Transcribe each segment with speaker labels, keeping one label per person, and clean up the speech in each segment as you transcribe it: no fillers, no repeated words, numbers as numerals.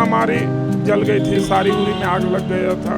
Speaker 1: हमारी जल गई थी, सारी उरी में आग लग गया था।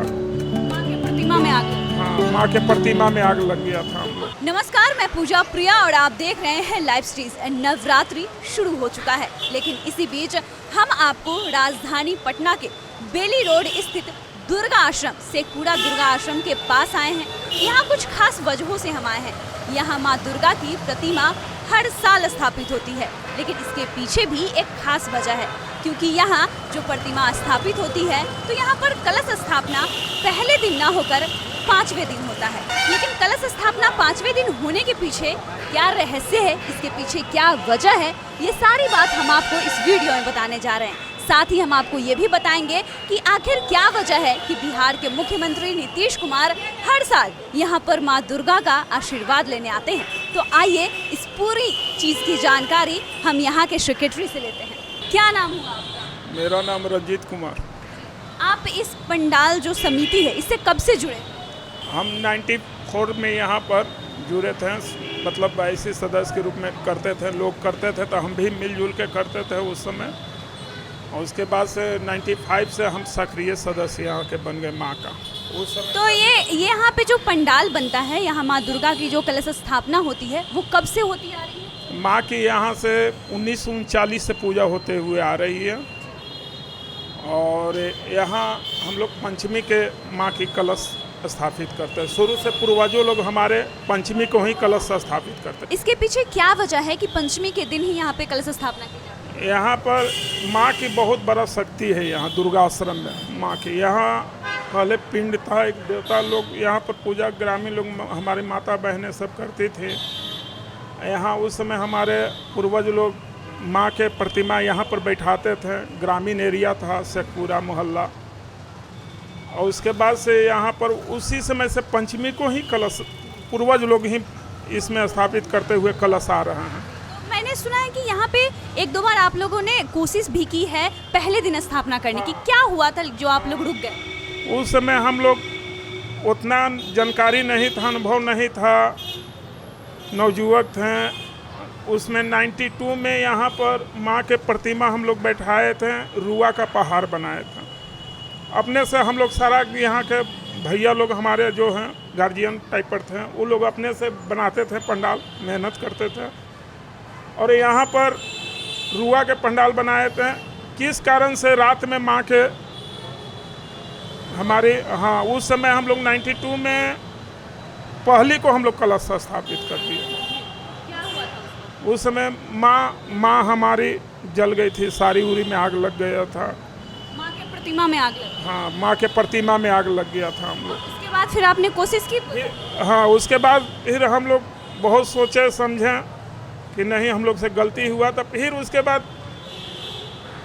Speaker 2: माँ के प्रतिमा में आग लगी।
Speaker 1: हाँ, माँ के प्रतिमा में आग लग गया था हम लोग।
Speaker 2: नमस्कार, मैं पूजा प्रिया और आप देख रहे हैं लाइव स्ट्रीज। नवरात्रि शुरू हो चुका है, लेकिन इसी बीच हम आपको राजधानी पटना के बेली रोड स्थित दुर्गा आश्रम शेखपुरा दुर्गा आश्रम के पास आए हैं। यहाँ कुछ खास वजहों से हम आए हैं। यहाँ माँ दुर्गा की प्रतिमा हर साल स्थापित होती है, लेकिन इसके पीछे भी एक खास वजह है, क्योंकि यहाँ जो प्रतिमा स्थापित होती है तो यहाँ पर कलश स्थापना पहले दिन ना होकर 5वें दिन होता है। लेकिन कलश स्थापना 5वें दिन होने के पीछे क्या रहस्य है, इसके पीछे क्या वजह है, ये सारी बात हम आपको इस वीडियो में बताने जा रहे हैं। साथ ही हम आपको ये भी बताएंगे कि आखिर क्या वजह है कि बिहार के मुख्यमंत्री नीतीश कुमार हर साल यहाँ पर माँ दुर्गा का आशीर्वाद लेने आते हैं। तो आइए इस पूरी चीज की जानकारी हम यहाँ के सेक्रेटरी से लेते हैं। क्या नाम हुआ आपका?
Speaker 1: मेरा नाम रंजीत कुमार।
Speaker 2: आप इस पंडाल जो समिति है इससे कब से जुड़े?
Speaker 1: हम 94 में यहाँ पर जुड़े थे, मतलब 22 सदस्य के रूप में करते थे, लोग करते थे तो हम भी मिलजुल के करते थे उस समय। और उसके बाद से 95 से हम सक्रिय सदस्य यहाँ के बन गए माँ का उस समय।
Speaker 2: तो ये यहाँ पे जो पंडाल बनता है, यहाँ माँ दुर्गा की जो कलश स्थापना होती है वो कब से होती आ रही है?
Speaker 1: माँ की यहाँ से 1939 से पूजा होते हुए आ रही है। और यहाँ हम लोग पंचमी के माँ की कलश स्थापित करते हैं। शुरू से पूर्वजों लोग हमारे पंचमी को ही कलश स्थापित करते हैं।
Speaker 2: इसके पीछे क्या वजह है कि पंचमी के दिन ही यहाँ पे कलश स्थापना की जाती है?
Speaker 1: यहाँ पर माँ की बहुत बड़ा शक्ति है। यहाँ दुर्गा आश्रम में माँ की, यहाँ पहले पिंड था, एक देवता लोग यहाँ पर पूजा ग्रामीण लोग हमारी माता बहनें सब करती थी। यहाँ उस समय हमारे पूर्वज लोग माँ के प्रतिमा यहाँ पर बैठाते थे। ग्रामीण एरिया था शेखपुरा मोहल्ला। और उसके बाद से यहाँ पर उसी समय से पंचमी को ही कलश पूर्वज लोग ही इसमें स्थापित करते हुए कलश आ रहे हैं।
Speaker 2: मैंने सुना है कि यहाँ पे एक दो बार आप लोगों ने कोशिश भी की है पहले दिन स्थापना करने की। क्या हुआ था जो आप लोग रुक गए?
Speaker 1: उस समय हम लोग उतना जानकारी नहीं था, अनुभव नहीं था, नवयुवक थे। उसमें 92 में यहाँ पर माँ के प्रतिमा हम लोग बैठाए थे, रुआ का पहाड़ बनाए थे अपने से। हम लोग सारा यहाँ के भैया लोग हमारे जो हैं गार्जियन टाइप पर थे, वो लोग अपने से बनाते थे पंडाल, मेहनत करते थे। और यहाँ पर रुआ के पंडाल बनाए थे। किस कारण से रात में माँ के हमारे, हाँ उस समय हम लोग 92 में पहली को हम लोग कलश स्थापित कर दिए।
Speaker 2: क्या हुआ था?
Speaker 1: उस समय माँ हमारी जल गई थी, सारी उरी में आग लग गया था।
Speaker 2: माँ के प्रतिमा में आग लगी।
Speaker 1: हाँ, माँ के प्रतिमा में आग लग गया था हम लोग।
Speaker 2: उसके बाद फिर आपने कोशिश की?
Speaker 1: हाँ, उसके बाद फिर हम लोग बहुत सोचे समझे कि नहीं हम लोग से गलती हुआ। तब फिर उसके बाद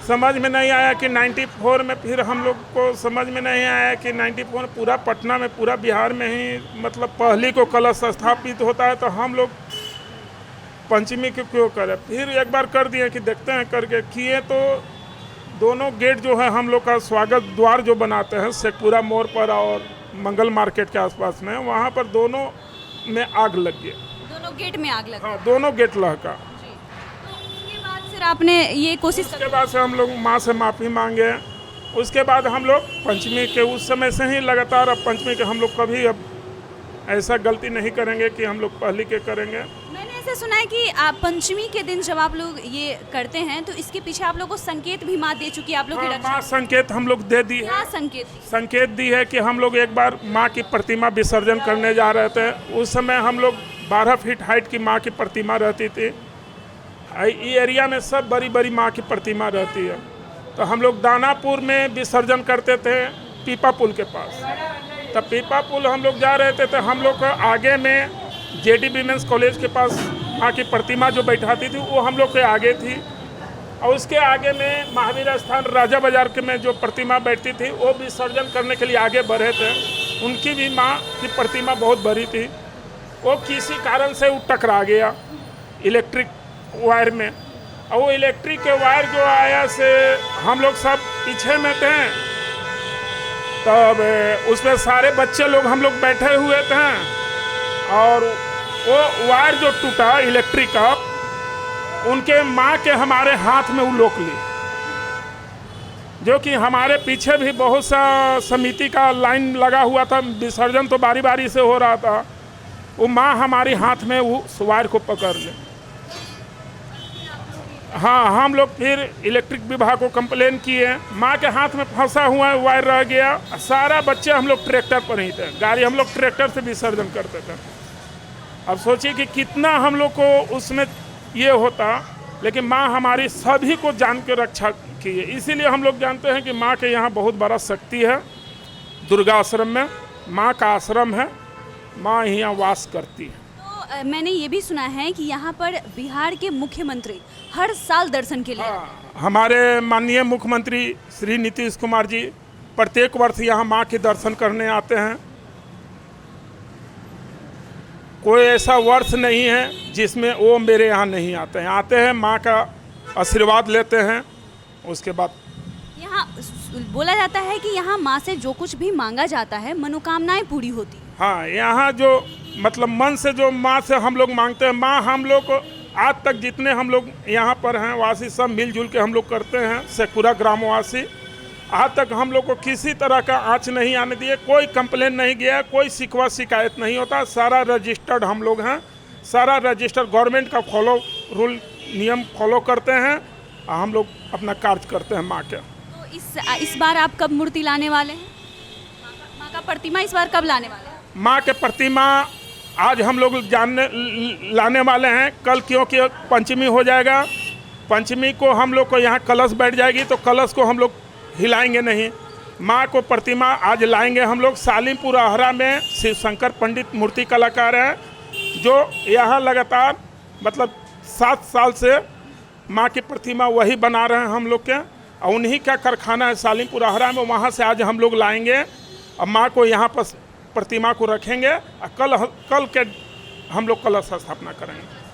Speaker 1: समझ में नहीं आया कि 94 में, फिर हम लोग को समझ में नहीं आया कि 94 पूरा पटना में, पूरा बिहार में ही मतलब पहली को कलश स्थापित होता है, तो हम लोग पंचमी को क्यों करें। फिर एक बार कर दिए कि देखते हैं करके किए। तो दोनों गेट जो है हम लोग का स्वागत द्वार जो बनाते हैं शेखपुरा मोड़ पर और मंगल मार्केट के आसपास में, वहाँ पर दोनों में आग लग गई।
Speaker 2: दोनों गेट में आग लगी?
Speaker 1: हाँ, दोनों गेट लहका।
Speaker 2: तो उसके बाद फिर आपने ये कोशिश
Speaker 1: उसके बाद से हम लोग माँ से माफ़ी मांगे। उसके बाद हम लोग पंचमी के उस समय से ही लगातार, अब पंचमी के हम लोग कभी अब ऐसा गलती नहीं करेंगे कि हम लोग पहली के करेंगे।
Speaker 2: मैंने ऐसा सुना है कि आप पंचमी के दिन जब आप लोग ये करते हैं तो इसके पीछे आप लोगों को संकेत भी माँ दे चुकी है आप लोग की
Speaker 1: हाँ,
Speaker 2: रक्षा।
Speaker 1: माँ संकेत हम लोग दे दी है।
Speaker 2: क्या संकेत थी?
Speaker 1: संकेत दी है कि हम लोग एक बार माँ की प्रतिमा विसर्जन करने जा रहे थे। उस समय हम लोग 12 फीट हाइट की माँ की प्रतिमा रहती थी। ये एरिया में सब बड़ी बड़ी माँ की प्रतिमा रहती है। तो हम लोग दानापुर में विसर्जन करते थे पीपा पुल के पास। तब पीपा पुल हम लोग जा रहे थे तो हम लोग का आगे में जेडी विमेंस कॉलेज के पास माँ की प्रतिमा जो बैठाती थी वो हम लोग के आगे थी। और उसके आगे में महावीर स्थान राजा बाजार के में जो प्रतिमा बैठती थी वो विसर्जन करने के लिए आगे बढ़े थे। उनकी भी माँ की प्रतिमा बहुत बड़ी थी। वो किसी कारण से वो टकरा गया इलेक्ट्रिक वायर में। और वो इलेक्ट्रिक के वायर जो आया से हम लोग सब पीछे में थे। तब उसमें सारे बच्चे लोग हम लोग बैठे हुए थे और वो वायर जो टूटा इलेक्ट्रिक का, उनके माँ के हमारे हाथ में वो लोक ली। जो कि हमारे पीछे भी बहुत सा समिति का लाइन लगा हुआ था, विसर्जन तो बारी बारी से हो रहा था। वो माँ हमारी हाथ में उस वायर को पकड़ ले। हाँ, हम लोग फिर इलेक्ट्रिक विभाग को कंप्लेन किए, माँ के हाथ में फंसा हुआ वायर रह गया। सारा बच्चे हम लोग ट्रैक्टर पर ही थे, गाड़ी हम लोग ट्रैक्टर से विसर्जन करते थे। अब सोचिए कि कितना हम लोग को उसमें ये होता, लेकिन माँ हमारी सभी को जान के रक्षा की है। इसीलिए हम लोग जानते हैं कि माँ के यहाँ बहुत बड़ा शक्ति है। दुर्गा आश्रम में माँ का आश्रम है, माँ यहाँ वास करती है।
Speaker 2: तो मैंने ये भी सुना है कि यहाँ पर बिहार के मुख्यमंत्री हर साल दर्शन के लिए
Speaker 1: हमारे माननीय मुख्यमंत्री श्री नीतीश कुमार जी प्रत्येक वर्ष यहाँ माँ के दर्शन करने आते हैं। कोई ऐसा वर्ष नहीं है जिसमें वो मेरे यहाँ नहीं आते हैं। आते हैं, माँ का आशीर्वाद लेते हैं। उसके बाद
Speaker 2: यहाँ बोला जाता है कि यहाँ माँ से जो कुछ भी मांगा जाता है मनोकामनाएं पूरी होती।
Speaker 1: हाँ, यहाँ जो मतलब मन से जो माँ से हम लोग मांगते हैं, माँ हम लोग को आज तक जितने हम लोग यहाँ पर हैं वासी सब मिलजुल के हम लोग करते हैं। शेखपुरा ग्रामवासी आज तक हम लोग को किसी तरह का आँच नहीं आने दिए, कोई कंप्लेन नहीं गया, कोई शिकवा शिकायत नहीं होता। सारा रजिस्टर्ड हम लोग हैं, सारा रजिस्टर्ड गवर्नमेंट का फॉलो रूल नियम फॉलो करते हैं। हम लोग अपना कार्य करते हैं माँ के।
Speaker 2: तो इस बार आप कब मूर्ति लाने वाले हैं? माँ का प्रतिमा इस बार कब लाने वाले हैं?
Speaker 1: माँ के प्रतिमा आज हम लोग लाने वाले हैं। कल क्योंकि पंचमी हो जाएगा, पंचमी को हम लोग को यहाँ कलश बैठ जाएगी, तो कलश को हम लोग हिलाएंगे नहीं। माँ को प्रतिमा आज लाएंगे हम लोग। सालिमपुर आहरा में शिव शंकर पंडित मूर्ति कलाकार हैं, जो यहाँ लगातार मतलब 7 साल से माँ की प्रतिमा वही बना रहे हैं हम लोग के, और उन्हीं का कारखाना है सालिमपुर आहरा में। वहाँ से आज हम लोग लाएंगे और माँ को यहाँ पर प्रतिमा को रखेंगे और कल के हम लोग कलश स्थापना करेंगे।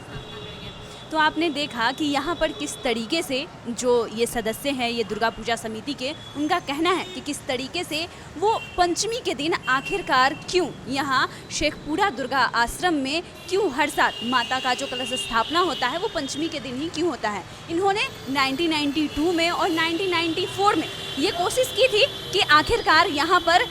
Speaker 2: तो आपने देखा कि यहाँ पर किस तरीके से जो ये सदस्य हैं ये दुर्गा पूजा समिति के, उनका कहना है कि किस तरीके से वो पंचमी के दिन आखिरकार क्यों यहाँ शेखपुरा दुर्गा आश्रम में क्यों हर साल माता का जो कलश स्थापना होता है वो पंचमी के दिन ही क्यों होता है। इन्होंने 1992 में और 1994 में ये कोशिश की थी कि आखिरकार यहाँ पर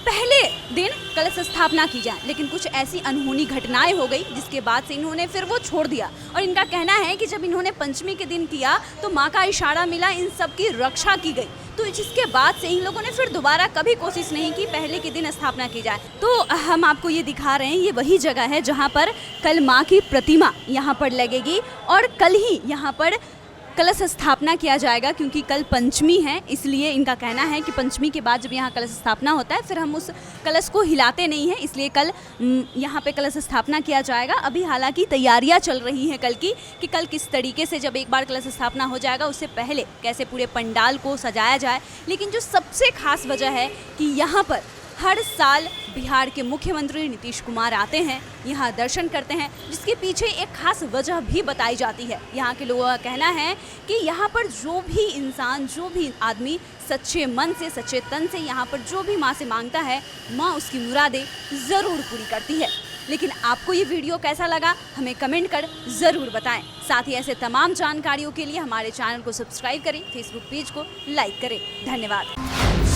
Speaker 2: पहले दिन कलश स्थापना की जाए, लेकिन कुछ ऐसी अनहोनी घटनाएं हो गई जिसके बाद से इन्होंने फिर वो छोड़ दिया। और इनका कहना है कि जब इन्होंने पंचमी के दिन किया तो माँ का इशारा मिला, इन सब की रक्षा की गई। तो जिसके बाद से इन लोगों ने फिर दोबारा कभी कोशिश नहीं की पहले के दिन स्थापना की जाए। तो हम आपको ये दिखा रहे हैं, ये वही जगह है जहाँ पर कल माँ की प्रतिमा यहाँ पर लगेगी और कल ही यहाँ पर कलश स्थापना किया जाएगा, क्योंकि कल पंचमी है। इसलिए इनका कहना है कि पंचमी के बाद जब यहाँ कलश स्थापना होता है फिर हम उस कलश को हिलाते नहीं हैं, इसलिए कल यहाँ पे कलश स्थापना किया जाएगा। अभी हालांकि तैयारियाँ चल रही हैं कल की, कि कल किस तरीके से जब एक बार कलश स्थापना हो जाएगा उससे पहले कैसे पूरे पंडाल को सजाया जाए। लेकिन जो सबसे खास वजह है कि यहाँ पर हर साल बिहार के मुख्यमंत्री नीतीश कुमार आते हैं, यहाँ दर्शन करते हैं, जिसके पीछे एक खास वजह भी बताई जाती है। यहाँ के लोगों का कहना है कि यहाँ पर जो भी इंसान, जो भी आदमी सच्चे मन से, सच्चे तन से यहाँ पर जो भी माँ से मांगता है, माँ उसकी मुरादें ज़रूर पूरी करती है। लेकिन आपको ये वीडियो कैसा लगा हमें कमेंट कर ज़रूर बताएं। साथ ही ऐसे तमाम जानकारियों के लिए हमारे चैनल को सब्सक्राइब करें, फेसबुक पेज को लाइक करें। धन्यवाद।